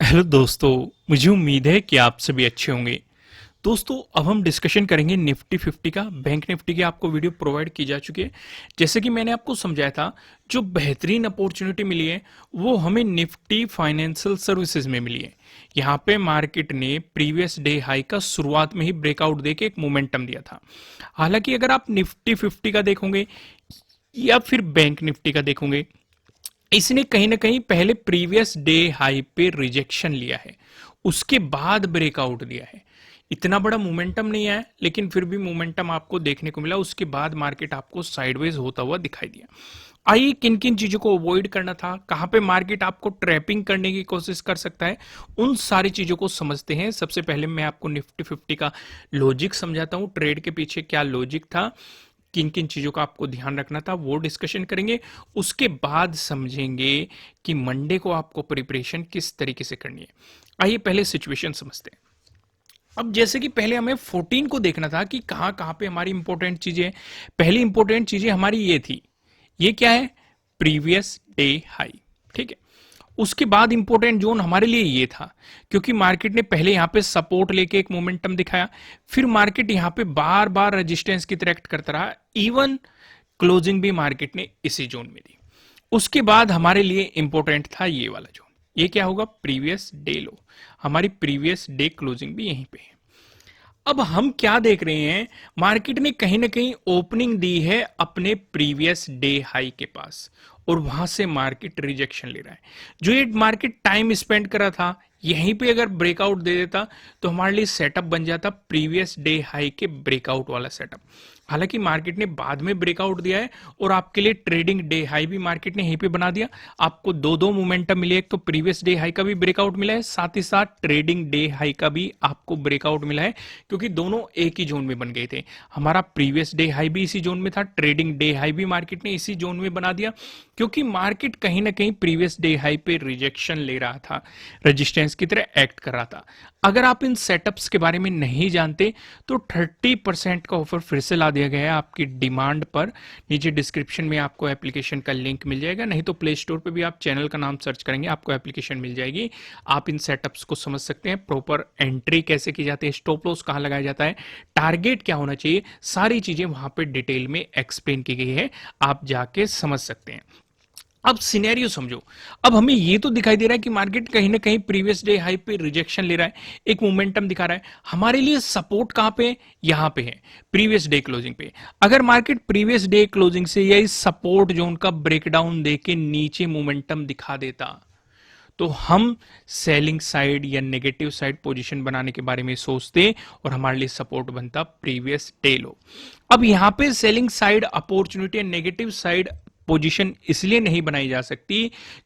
Hello दोस्तों। मुझे उम्मीद है कि आप सभी अच्छे होंगे। दोस्तों, अब हम डिस्कशन करेंगे निफ्टी 50 का। बैंक निफ्टी की आपको वीडियो प्रोवाइड की जा चुकी है। जैसे कि मैंने आपको समझाया था, जो बेहतरीन अपॉर्चुनिटी मिली है वो हमें निफ्टी फाइनेंशियल सर्विसेज में मिली है। यहाँ पे मार्केट ने प्रीवियस डे हाई का शुरुआत में ही ब्रेकआउट देके एक मोमेंटम दिया था। हालांकि अगर आप निफ्टी 50 का देखोगे या फिर बैंक निफ्टी का देखोगे, इसने कहीं ना कहीं पहले प्रीवियस डे हाई पे रिजेक्शन लिया है, उसके बाद ब्रेकआउट दिया है। इतना बड़ा मोमेंटम नहीं आया, लेकिन फिर भी मोमेंटम आपको देखने को मिला। उसके बाद मार्केट आपको साइडवेज होता हुआ दिखाई दिया। आइए, किन किन चीजों को अवॉइड करना था, कहां पे मार्केट आपको ट्रैपिंग करने की कोशिश कर सकता है, उन सारी चीजों को समझते हैं। सबसे पहले मैं आपको निफ्टी 50 का लॉजिक समझाता हूं, ट्रेड के पीछे क्या लॉजिक था, किन किन चीजों का आपको ध्यान रखना था, वो डिस्कशन करेंगे। उसके बाद समझेंगे कि मंडे को आपको प्रिपरेशन किस तरीके से करनी है। आइए पहले सिचुएशन समझते हैं। अब जैसे कि पहले हमें 14 को देखना था कि कहां कहां पे हमारी इंपॉर्टेंट चीजें। पहली इंपॉर्टेंट चीजें हमारी ये थी, ये क्या है, प्रीवियस डे हाई। ठीक है। उसके बाद इंपॉर्टेंट जोन हमारे लिए ये था, क्योंकि मार्केट ने पहले यहां पे सपोर्ट लेके एक मोमेंटम दिखाया, फिर मार्केट यहां पे बार बार रेजिस्टेंस की तरह एक्ट करता रहा। इवन क्लोजिंग भी मार्केट ने इसी जोन में दी। उसके बाद हमारे लिए इंपॉर्टेंट था ये वाला जोन। ये क्या होगा, प्रीवियस डे लो। हमारी प्रीवियस डे क्लोजिंग भी यहीं पे है। अब हम क्या देख रहे हैं, मार्केट ने कहीं ना कहीं ओपनिंग दी है अपने प्रीवियस डे हाई के पास, और वहां से मार्केट रिजेक्शन ले रहा है। जो ये मार्केट टाइम स्पेंड कर रहा था, यहीं पे अगर ब्रेकआउट दे देता तो हमारे लिए सेटअप बन जाता प्रीवियस डे हाई के ब्रेकआउट वाला सेटअप। हालांकि मार्केट ने बाद में ब्रेकआउट दिया है, और आपके लिए ट्रेडिंग डे हाई भी मार्केट ने यहीं पे बना दिया। आपको दो दो मोमेंटम मिले, एक तो प्रीवियस डे हाई का भी ब्रेकआउट मिला है, साथ ही साथ ट्रेडिंग डे हाई का भी आपको ब्रेकआउट मिला है, क्योंकि दोनों एक ही जोन में बन गए थे। हमारा प्रीवियस डे हाई भी इसी जोन में था, ट्रेडिंग डे हाई भी मार्केट ने इसी जोन में बना दिया, क्योंकि मार्केट कहीं ना कहीं प्रीवियस डे हाई पे रिजेक्शन ले रहा था, रेजिस्टेंस की तरह एक्ट कर रहा था। अगर आप इन सेटअप्स के बारे में नहीं जानते तो 30% का ऑफर फिर से ला दिया गया है आपकी डिमांड पर। नीचे डिस्क्रिप्शन में आपको एप्लीकेशन का लिंक मिल जाएगा, नहीं तो प्ले स्टोर पे भी आप चैनल का नाम सर्च करेंगे, आपको एप्लीकेशन मिल जाएगी। आप इन सेटअप्स को समझ सकते हैं, प्रॉपर एंट्री कैसे की जाती है, स्टॉप लॉस कहां लगाया जाता है, टारगेट क्या होना चाहिए, सारी चीजें वहां पे डिटेल में एक्सप्लेन की गई है, आप जाके समझ सकते हैं। अब सिनेरियो समझो। अब हमें ये तो दिखाई दे रहा है कि मार्केट कहीं ना कहीं प्रीवियस डे हाई पे रिजेक्शन ले रहा है, एक मोमेंटम दिखा रहा है। हमारे लिए सपोर्ट कहां पे है, यहां पे है, प्रीवियस डे क्लोजिंग पे। अगर मार्केट प्रीवियस डे क्लोजिंग से या इस सपोर्ट जोन का ब्रेकडाउन देके नीचे मोमेंटम दिखा देता, तो हम सेलिंग साइड या नेगेटिव साइड पोजीशन बनाने के बारे में सोचते, और हमारे लिए सपोर्ट बनता प्रीवियस डे लो। अब यहां पे सेलिंग साइड अपॉर्चुनिटी या नेगेटिव साइड पोजीशन इसलिए नहीं बनाई जा सकती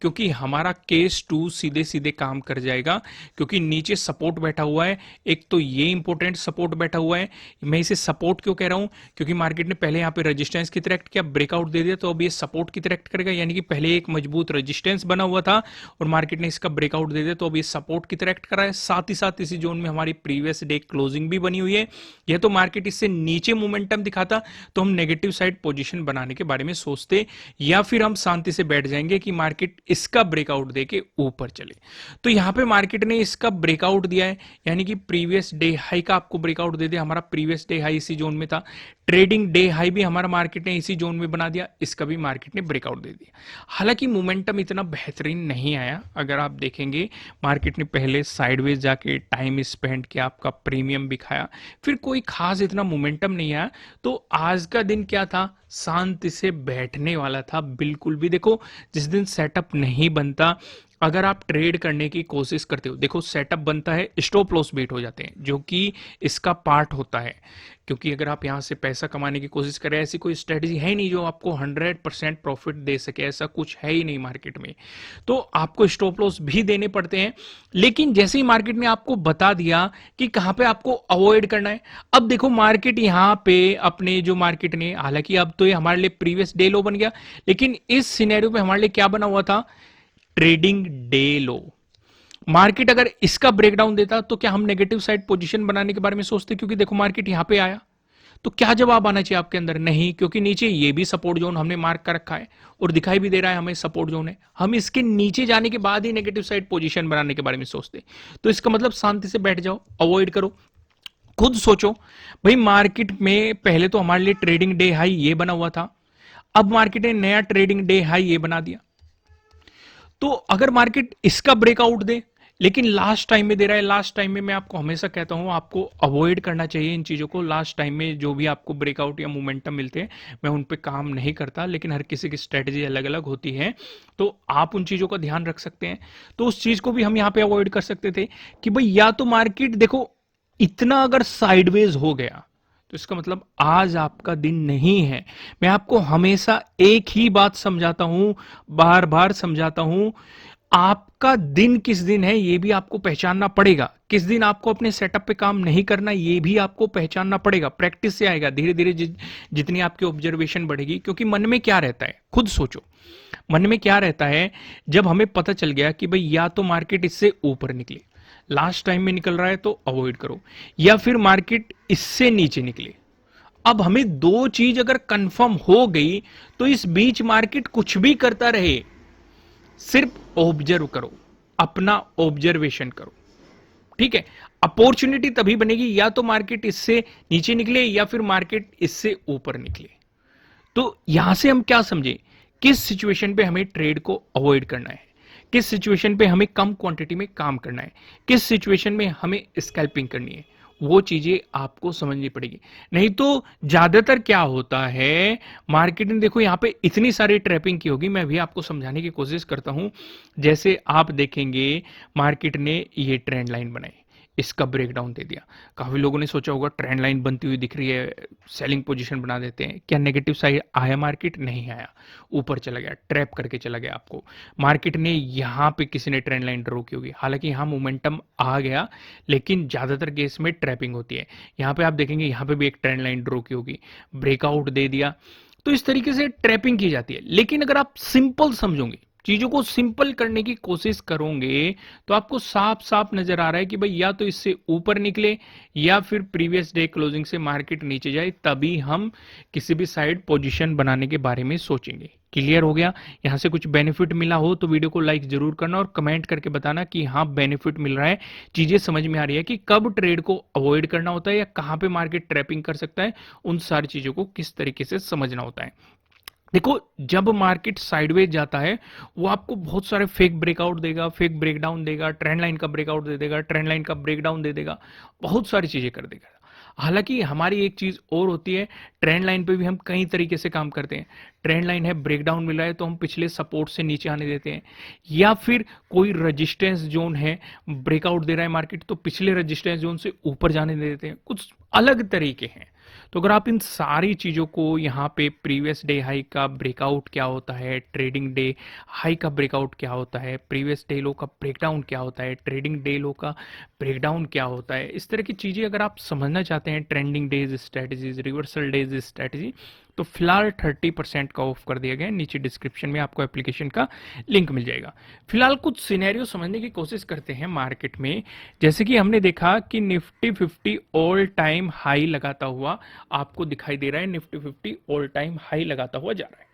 क्योंकि हमारा केस टू सीधे सीधे काम कर जाएगा, क्योंकि नीचे सपोर्ट बैठा हुआ है। एक तो ये इंपॉर्टेंट सपोर्ट बैठा हुआ है। मैं इसे सपोर्ट क्यों कह रहा हूं, क्योंकि मार्केट ने पहले यहां पे रेजिस्टेंस की तरह एक्ट किया, ब्रेकआउट दे दिया, तो अब ये सपोर्ट की तरह एक्ट करेगा। यानी कि पहले एक मजबूत रेजिस्टेंस बना हुआ था और मार्केट ने इसका ब्रेकआउट दे दिया, तो अब ये सपोर्ट की तरह एक्ट कर रहा है। साथ ही साथ इसी जोन में हमारी प्रीवियस डे क्लोजिंग भी बनी हुई है। यह तो मार्केट इससे नीचे मोमेंटम दिखाता तो हम नेगेटिव साइड पोजीशन बनाने के बारे में सोचते, या फिर हम शांति से बैठ जाएंगे कि मार्केट इसका ब्रेकआउट देके ऊपर चले। तो यहां पे मार्केट ने इसका ब्रेकआउट दिया है, यानी कि प्रीवियस डे हाई का आपको ब्रेकआउट दे दिया। हमारा प्रीवियस डे हाई इसी जोन में था, ट्रेडिंग डे हाई भी हमारा मार्केट ने इसी जोन में बना दिया, इसका भी मार्केट ने ब्रेकआउट दे दिया। हालांकि मोमेंटम इतना बेहतरीन नहीं आया। अगर आप देखेंगे, मार्केट ने पहले साइडवेज जाके टाइम स्पेंड किया, आपका प्रीमियम भी खाया, फिर कोई खास इतना मोमेंटम नहीं आया। तो आज का दिन क्या था, शांति से बैठने वाला था। बिल्कुल भी देखो, जिस दिन सेटअप नहीं बनता, अगर आप ट्रेड करने की कोशिश करते हो, देखो सेटअप बनता है, स्टॉप लॉस बीट हो जाते हैं, जो कि इसका पार्ट होता है। क्योंकि अगर आप यहां से पैसा कमाने की कोशिश करें, ऐसी कोई स्ट्रेटजी है नहीं जो आपको 100% प्रॉफिट दे सके, ऐसा कुछ है ही नहीं मार्केट में। तो आपको स्टॉप लॉस भी देने पड़ते हैं। लेकिन जैसे ही मार्केट ने आपको बता दिया कि कहां पे आपको अवॉइड करना है, अब देखो मार्केट यहां पे अपने जो मार्केट ने, हालांकि अब तो ये हमारे लिए प्रीवियस डे लो बन गया, लेकिन इस सिनेरियो पे हमारे लिए क्या बना हुआ था, ट्रेडिंग डे लो। मार्केट अगर इसका ब्रेकडाउन देता तो क्या हम नेगेटिव साइड पोजीशन बनाने के बारे में सोचते, क्योंकि देखो मार्केट यहां पे आया तो क्या जवाब आना चाहिए आपके अंदर? नहीं, क्योंकि नीचे ये भी सपोर्ट जोन हमने मार्क कर रखा है और दिखाई भी दे रहा है हमें सपोर्ट जोन है। हम इसके नीचे जाने के बाद ही नेगेटिव साइड पोजीशन बनाने के बारे में सोचते। तो इसका मतलब शांति से बैठ जाओ, अवॉइड करो, खुद सोचो। भाई मार्केट में पहले तो हमारे लिए ट्रेडिंग डे हाई ये बना हुआ था, अब मार्केट ने नया ट्रेडिंग डे हाई ये बना दिया। तो अगर मार्केट इसका ब्रेकआउट दे, लेकिन लास्ट टाइम में दे रहा है, लास्ट टाइम में मैं आपको हमेशा कहता हूं आपको अवॉइड करना चाहिए इन चीजों को। लास्ट टाइम में जो भी आपको ब्रेकआउट या मोमेंटम मिलते हैं, मैं उन पे काम नहीं करता, लेकिन हर किसी की स्ट्रेटजी अलग अलग होती है, तो आप उन चीजों का ध्यान रख सकते हैं। तो उस चीज को भी हम यहां पे अवॉइड कर सकते थे कि भाई या तो मार्केट देखो इतना अगर साइडवेज हो गया तो इसका मतलब आज आपका दिन नहीं है। मैं आपको हमेशा एक ही बात समझाता हूं, बार बार समझाता हूं, आपका दिन किस दिन है ये भी आपको पहचानना पड़ेगा। किस दिन आपको अपने सेटअप पे काम नहीं करना ये भी आपको पहचानना पड़ेगा। प्रैक्टिस से आएगा धीरे धीरे, जितनी आपकी ऑब्जर्वेशन बढ़ेगी। क्योंकि मन में क्या रहता है, खुद सोचो, मन में क्या रहता है जब हमें पता चल गया कि भाई या तो मार्केट इससे ऊपर निकले, लास्ट टाइम में निकल रहा है तो अवॉइड करो, या फिर मार्केट इससे नीचे निकले। अब हमें दो चीज अगर कंफर्म हो गई तो इस बीच मार्केट कुछ भी करता रहे, सिर्फ ऑब्जर्व करो, अपना ऑब्जर्वेशन करो, ठीक है। अपॉर्चुनिटी तभी बनेगी या तो मार्केट इससे नीचे निकले या फिर मार्केट इससे ऊपर निकले। तो यहां से हम क्या समझे, किस सिचुएशन पे हमें ट्रेड को अवॉइड करना है, किस सिचुएशन पे हमें कम क्वांटिटी में काम करना है, किस सिचुएशन में हमें स्कैल्पिंग करनी है, वो चीजें आपको समझनी पड़ेगी। नहीं तो ज्यादातर क्या होता है, मार्केट ने देखो यहां पे इतनी सारी ट्रैपिंग की होगी, मैं भी आपको समझाने की कोशिश करता हूं। जैसे आप देखेंगे मार्केट ने ये ट्रेंड लाइन बनाई, इसका ब्रेकडाउन दे दिया। काफी लोगों ने सोचा होगा ट्रेंड लाइन बनती हुई दिख रही है, सेलिंग पोजीशन बना देते हैं। क्या नेगेटिव साइड आया मार्केट? नहीं आया, ऊपर चला गया, ट्रैप करके चला गया आपको। मार्केट ने यहां पे किसी ने ट्रेंड लाइन ड्रॉ की होगी, हालांकि यहां मोमेंटम आ गया, लेकिन ज्यादातर केस में ट्रैपिंग होती है। यहां पे आप देखेंगे यहां पे भी एक ट्रेंड लाइन ड्रॉ की होगी, ब्रेकआउट दे दिया। तो इस तरीके से ट्रैपिंग की जाती है। लेकिन अगर आप सिंपल समझोगे, चीजों को सिंपल करने की कोशिश करोगे, तो आपको साफ साफ नजर आ रहा है कि भाई या तो इससे ऊपर निकले या फिर प्रीवियस डे क्लोजिंग से मार्केट नीचे जाए, तभी हम किसी भी साइड पोजीशन बनाने के बारे में सोचेंगे। क्लियर हो गया? यहां से कुछ बेनिफिट मिला हो तो वीडियो को लाइक जरूर करना और कमेंट करके बताना कि हाँ बेनिफिट मिल रहा है, चीजें समझ में आ रही है कि कब ट्रेड को अवॉइड करना होता है या कहां पे मार्केट ट्रैपिंग कर सकता है, उन सारी चीजों को किस तरीके से समझना होता है। देखो जब मार्केट साइडवेज जाता है वो आपको बहुत सारे फेक ब्रेकआउट देगा, फेक ब्रेकडाउन देगा, ट्रेंड लाइन का ब्रेकआउट दे देगा, ट्रेंड लाइन का ब्रेकडाउन दे देगा, बहुत सारी चीजें कर देगा। हालांकि हमारी एक चीज और होती है, ट्रेंड लाइन पे भी हम कई तरीके से काम करते हैं। ट्रेंड लाइन है, ब्रेकडाउन मिल रहा है तो हम पिछले सपोर्ट से नीचे आने देते हैं, या फिर कोई रेजिस्टेंस जोन है, ब्रेकआउट दे रहा है मार्केट तो पिछले रेजिस्टेंस जोन से ऊपर जाने दे देते हैं। कुछ अलग तरीके हैं। तो अगर आप इन सारी चीजों को यहाँ पे प्रीवियस डे हाई का ब्रेकआउट क्या होता है, ट्रेडिंग डे हाई का ब्रेकआउट क्या होता है, प्रीवियस डे लो का ब्रेकडाउन क्या होता है, ट्रेडिंग डे लो का ब्रेकडाउन क्या होता है, इस तरह की चीजें अगर आप समझना चाहते हैं, trending days strategies, reversal days strategy, तो फिलहाल 30% का ऑफ कर दिया गया है। नीचे डिस्क्रिप्शन में आपको एप्लीकेशन का लिंक मिल जाएगा। फिलहाल कुछ सिनेरियो समझने की कोशिश करते हैं मार्केट में। जैसे कि हमने देखा कि निफ्टी 50 ऑल टाइम हाई लगाता हुआ आपको दिखाई दे रहा है, निफ्टी 50 ऑल टाइम हाई लगाता हुआ जा रहा है।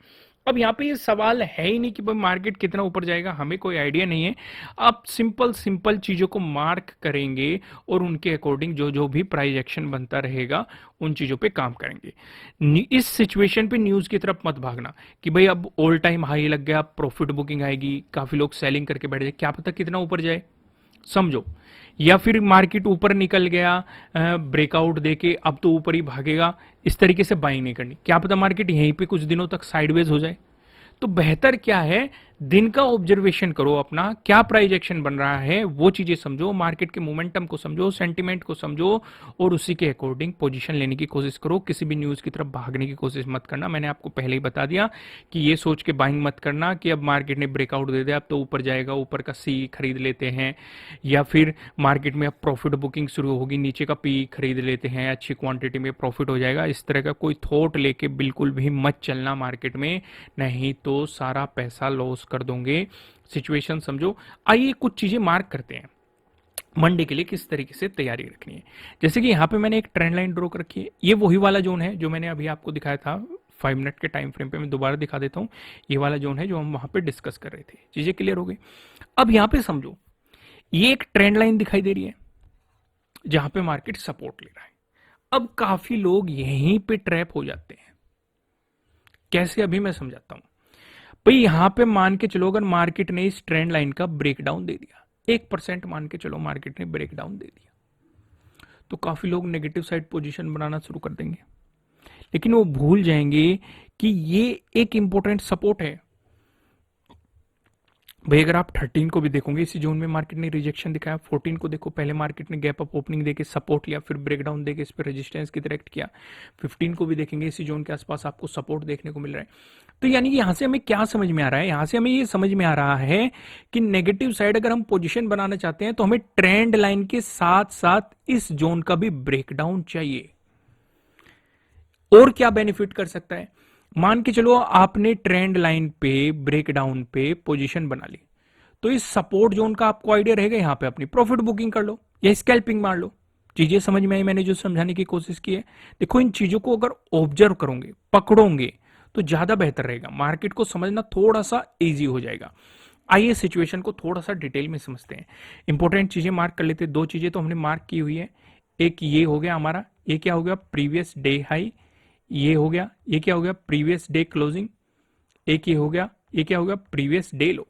अब यहाँ पे ये सवाल है ही नहीं कि भाई मार्केट कितना ऊपर जाएगा, हमें कोई आइडिया नहीं है। आप सिंपल सिंपल चीजों को मार्क करेंगे और उनके अकॉर्डिंग जो जो भी प्राइस एक्शन बनता रहेगा उन चीजों पे काम करेंगे। इस सिचुएशन पे न्यूज की तरफ मत भागना कि भाई अब ऑल टाइम हाई लग गया, प्रॉफिट बुकिंग आएगी, काफी लोग सेलिंग करके बैठ जाए, क्या पता कितना ऊपर जाए, समझो। या फिर मार्केट ऊपर निकल गया ब्रेकआउट देके, अब तो ऊपर ही भागेगा, इस तरीके से बाइंग नहीं करनी। क्या पता मार्केट यहीं पे कुछ दिनों तक साइडवेज हो जाए। तो बेहतर क्या है, दिन का ऑब्जर्वेशन करो, अपना क्या प्राइस एक्शन बन रहा है वो चीजें समझो, मार्केट के मोमेंटम को समझो, सेंटीमेंट को समझो और उसी के अकॉर्डिंग पोजीशन लेने की कोशिश करो। किसी भी न्यूज की तरफ भागने की कोशिश मत करना। मैंने आपको पहले ही बता दिया कि ये सोच के बाइंग मत करना कि अब मार्केट ने ब्रेकआउट दे दिया अब तो ऊपर जाएगा, ऊपर का सी खरीद लेते हैं, या फिर मार्केट में अब प्रॉफिट बुकिंग शुरू होगी, नीचे का पी खरीद लेते हैं, अच्छी क्वांटिटी में प्रॉफिट हो जाएगा। इस तरह का कोई थॉट लेके बिल्कुल भी मत चलना मार्केट में, नहीं तो सारा पैसा लॉस कर दोगे। सिचुएशन समझो। आइए कुछ चीजें मार्क करते हैं। मंडे के लिए किस तरीके से तैयारी रखनी है। जैसे कि यहाँ पे मैंने एक ट्रेंड लाइन ड्रॉ कर रखी है, ये वही वाला जोन है जो मैंने अभी आपको दिखाया था 5 मिनट के टाइम फ्रेम पे। मैं दोबारा दिखा देता हूँ, ये वाला जोन है जो हम वहां पे डिस्कस कर रहे थे। चीजें क्लियर हो गई। अब यहाँ पे समझो, ये एक ट्रेंड लाइन दिखाई दे रही है जहां पे मार्केट सपोर्ट ले रहा है। अब काफी लोग यहीं पे ट्रैप हो जाते हैं। कैसे, अभी मैं समझाता हूं। भाई यहां पे मान के चलो, अगर मार्केट ने इस ट्रेंड लाइन का ब्रेकडाउन दे दिया, 1% मान के चलो मार्केट ने ब्रेकडाउन दे दिया, तो काफी लोग नेगेटिव साइड पोजीशन बनाना शुरू कर देंगे। लेकिन वो भूल जाएंगे कि ये एक इंपॉर्टेंट सपोर्ट है। भाई अगर आप 13 को भी देखोगे, इसी जोन में मार्केट ने रिजेक्शन दिखाया। 14 को देखो, पहले मार्केट ने गैप अप ओपनिंग देके सपोर्ट लिया, फिर ब्रेकडाउन देके इस पर रेजिस्टेंस की तरह एक्ट किया। 15 को भी देखेंगे, इसी जोन के आसपास आपको सपोर्ट देखने को मिल रहा है। तो यानी कि यहां से हमें क्या समझ में आ रहा है, यहां से हमें ये समझ में आ रहा है कि नेगेटिव साइड अगर हम पोजिशन बनाना चाहते हैं तो हमें ट्रेंड लाइन के साथ साथ इस जोन का भी ब्रेकडाउन चाहिए। और क्या बेनिफिट कर सकता है, मान के चलो आपने ट्रेंड लाइन पे ब्रेकडाउन पे पोजीशन बना ली, तो इस सपोर्ट जोन का आपको आइडिया रहेगा, यहां पे अपनी प्रॉफिट बुकिंग कर लो या स्कैल्पिंग मार लो। चीजें समझ में आई मैंने जो समझाने की कोशिश की है। देखो इन चीजों को अगर ऑब्जर्व करोगे, पकड़ोगे, तो ज्यादा बेहतर रहेगा, मार्केट को समझना थोड़ा सा इजी हो जाएगा। आइए सिचुएशन को थोड़ा सा डिटेल में समझते हैं। इंपॉर्टेंट चीजें मार्क कर लेते हैं। दो चीजें तो हमने मार्क की हुई है। एक ये हो गया हमारा, ये क्या हो गया, प्रीवियस डे हाई। ये हो गया, ये क्या हो गया, प्रीवियस डे क्लोजिंग। एक ये हो गया, ये क्या हो गया, प्रीवियस डे लो।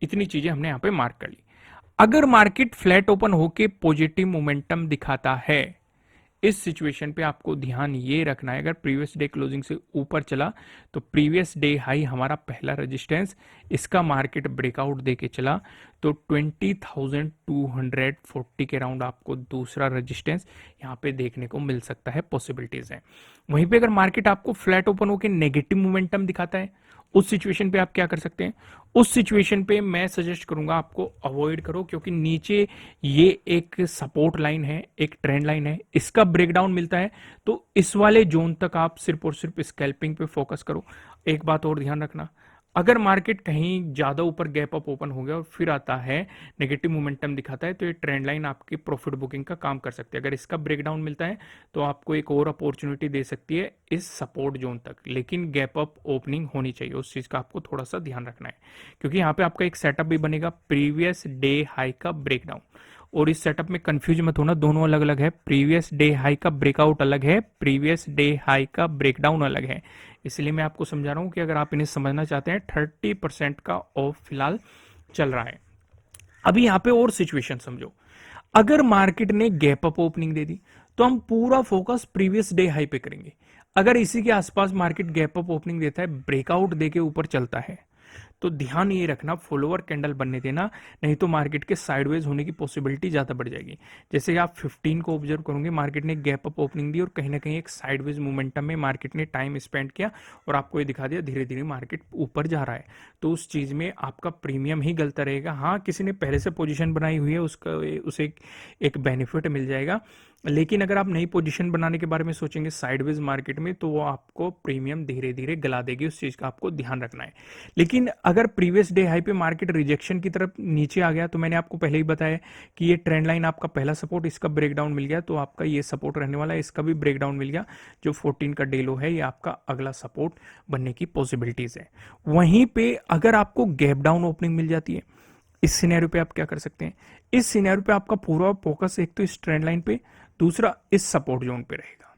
इतनी चीजें हमने यहां पे मार्क कर ली। अगर मार्केट फ्लैट ओपन होके पॉजिटिव मोमेंटम दिखाता है, इस सिचुएशन पे आपको ध्यान ये रखना है, अगर प्रीवियस डे क्लोजिंग से ऊपर चला तो प्रीवियस डे हाई हमारा पहला रेजिस्टेंस, इसका मार्केट ब्रेकआउट देके चला तो 20,240 के राउंड आपको दूसरा रेजिस्टेंस यहां पे देखने को मिल सकता है, पॉसिबिलिटीज है। वहीं पे अगर मार्केट आपको फ्लैट ओपन होकर नेगेटिव मोमेंटम दिखाता है, उस सिचुएशन पे आप क्या कर सकते हैं, उस सिचुएशन पे मैं सजेस्ट करूंगा आपको अवॉइड करो, क्योंकि नीचे ये एक सपोर्ट लाइन है, एक ट्रेंड लाइन है, इसका ब्रेकडाउन मिलता है तो इस वाले जोन तक आप सिर्फ और सिर्फ स्कैल्पिंग पे फोकस करो। एक बात और ध्यान रखना, अगर मार्केट कहीं ज्यादा ऊपर गैप अप ओपन हो गया और फिर आता है नेगेटिव मोमेंटम दिखाता है, तो ये ट्रेंड लाइन आपकी प्रॉफिट बुकिंग का काम कर सकती है। अगर इसका ब्रेकडाउन मिलता है तो आपको एक और अपॉर्चुनिटी दे सकती है इस सपोर्ट जोन तक, लेकिन गैप अप ओपनिंग होनी चाहिए, उस चीज का आपको थोड़ा सा ध्यान रखना है। क्योंकि यहाँ पे आपका एक सेटअप भी बनेगा, प्रीवियस डे हाई का ब्रेकडाउन, और इस सेटअप में कंफ्यूज मत होना, दोनों अलग अलग है। प्रीवियस डे हाई का ब्रेकआउट अलग है, प्रीवियस डे हाई का ब्रेकडाउन अलग है। इसलिए मैं आपको समझा रहा हूं कि अगर आप इन्हें समझना चाहते हैं, 30% का ऑफ फिलहाल चल रहा है। अभी यहां पे और सिचुएशन समझो, अगर मार्केट ने गैप अप ओपनिंग दे दी तो हम पूरा फोकस प्रीवियस डे हाई पे करेंगे। अगर इसी के आसपास मार्केट गैप अप ओपनिंग देता है, ब्रेकआउट देके ऊपर चलता है, तो ध्यान ये रखना फॉलोअर कैंडल बनने देना, नहीं तो मार्केट के साइडवेज होने की पॉसिबिलिटी ज्यादा बढ़ जाएगी। जैसे आप 15 को ऑब्जर्व करोगे, मार्केट ने गैप अप ओपनिंग दी और कहीं ना कहीं एक साइडवेज मोमेंटम में मार्केट ने टाइम स्पेंड किया और आपको ये दिखा दिया धीरे धीरे मार्केट ऊपर जा रहा है, तो उस चीज में आपका प्रीमियम ही गलता रहेगा। हाँ, किसी ने पहले से पोजिशन बनाई हुई है, उसका उसे एक बेनिफिट मिल जाएगा, लेकिन अगर आप नई पोजीशन बनाने के बारे में सोचेंगे साइडवेज मार्केट में, तो वो आपको प्रीमियम धीरे धीरे गला देगी, उस चीज का आपको ध्यान रखना है। लेकिन अगर प्रीवियस डे हाई पे मार्केट रिजेक्शन की तरफ नीचे आ गया, तो मैंने आपको पहले ही बताया कि ये ट्रेंड लाइन आपका पहला सपोर्ट, इसका ब्रेकडाउन मिल गया तो आपका ये सपोर्ट रहने वाला है, इसका भी ब्रेकडाउन मिल गया, जो 14 का डे लो है, ये आपका अगला सपोर्ट बनने की पॉसिबिलिटीज है। वहीं पे अगर आपको गैप डाउन ओपनिंग मिल जाती है, इस सिनेरियो पे आप क्या कर सकते हैं, इस सिनेरियो पे आपका पूरा फोकस एक तो इस ट्रेंड लाइन पे, दूसरा इस सपोर्ट जोन पे रहेगा।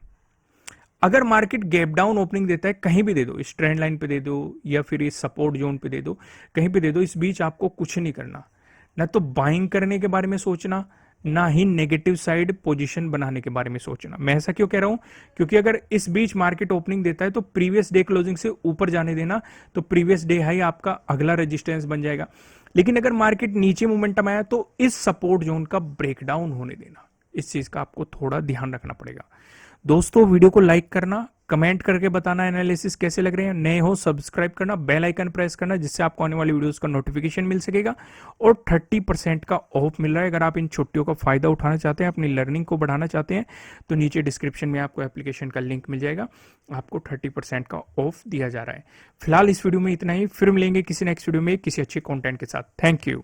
अगर मार्केट गैप डाउन ओपनिंग देता है, कहीं भी दे दो, इस ट्रेंड लाइन पे दे दो या फिर इस सपोर्ट जोन पे दे दो, कहीं पे दे दो, इस बीच आपको कुछ नहीं करना, ना तो बाइंग करने के बारे में सोचना, ना ही नेगेटिव साइड पोजीशन बनाने के बारे में सोचना। मैं ऐसा क्यों कह रहा हूं, क्योंकि अगर इस बीच मार्केट ओपनिंग देता है तो प्रीवियस डे क्लोजिंग से ऊपर जाने देना, तो प्रीवियस डे हाई आपका अगला रेजिस्टेंस बन जाएगा। लेकिन अगर मार्केट नीचे मोमेंटम आया तो इस सपोर्ट जोन का ब्रेकडाउन होने देना, इस चीज का आपको थोड़ा ध्यान रखना पड़ेगा। दोस्तों वीडियो को लाइक करना, कमेंट करके बताना एनालिसिस कैसे लग रहे हैं, नए हो सब्सक्राइब करना, बेल आइकन प्रेस करना, जिससे आपको आने वाली वीडियोस का नोटिफिकेशन मिल सकेगा। और 30% का ऑफ मिल रहा है। अगर आप इन छुट्टियों का फायदा उठाना चाहते हैं, अपनी लर्निंग को बढ़ाना चाहते हैं, तो नीचे डिस्क्रिप्शन में आपको एप्लीकेशन का लिंक मिल जाएगा, आपको 30% का ऑफ दिया जा रहा है। फिलहाल इस वीडियो में इतना ही, फिर मिलेंगे किसी नेक्स्ट वीडियो में किसी अच्छे कॉन्टेंट के साथ। Thank you.